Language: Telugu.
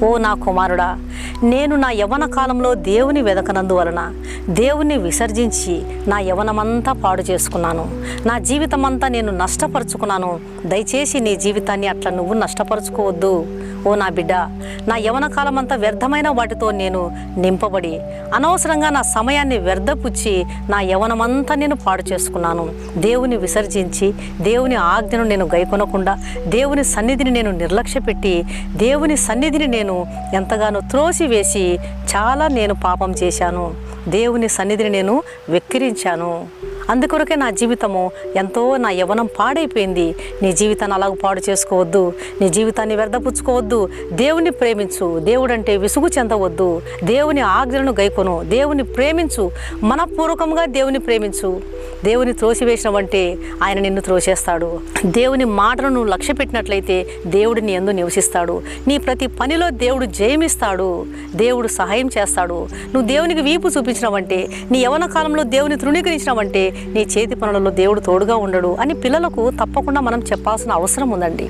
ఓ నా కుమారుడా, నేను నా యవ్వన కాలంలో దేవుని వెదకనందువలన దేవుణ్ణి విసర్జించి నా యవ్వనమంతా పాడు చేసుకున్నాను. నా జీవితమంతా నేను నష్టపరుచుకున్నాను. దయచేసి నీ జీవితాన్ని అట్లా నువ్వు నష్టపరుచుకోవద్దు. ఓ నా బిడ్డ, నా యవ్వన కాలం అంతా వ్యర్థమైన వాటితో నేను నింపబడి అనవసరంగా నా సమయాన్ని వ్యర్థపుచ్చి నా యవ్వనమంతా నేను పాడు చేసుకున్నాను. దేవుని విసర్జించి దేవుని ఆజ్ఞను నేను గైకొనకుండా దేవుని సన్నిధిని నేను నిర్లక్ష్యపెట్టి దేవుని సన్నిధిని నేను ఎంతగానో త్రోసివేసి చాలా నేను పాపం చేశాను. దేవుని సన్నిధిని నేను వెక్కిరించాను. అందుకొరకే నా జీవితము ఎంతో నా యవ్వనం పాడైపోయింది. నీ జీవితాన్ని అలాగ పాడు చేసుకోవద్దు. నీ జీవితాన్ని వ్యర్థపుచ్చుకోవద్దు. దేవుని ప్రేమించు. దేవుడంటే విసుగు చెందవద్దు. దేవుని ఆజ్ఞలను గైకొను. దేవుని ప్రేమించు. మనపూర్వకంగా దేవుని ప్రేమించు. దేవుని త్రోసివేసినవంటే ఆయన నిన్ను త్రోసేస్తాడు. దేవుని మాటను నువ్వు లక్ష్య పెట్టినట్లయితే దేవుడు నీ యందు నివసిస్తాడు. నీ ప్రతి పనిలో దేవుడు జయమిస్తాడు. దేవుడు సహాయం చేస్తాడు. నువ్వు దేవునికి వీపు చూపించినవంటే, నీ యవ్వన కాలంలో దేవుని తృణీకరించినవంటే నీ చేతి పనులలో దేవుడు తోడుగా ఉండడు అని పిల్లలకు తప్పకుండా మనం చెప్పాల్సిన అవసరం ఉందండి.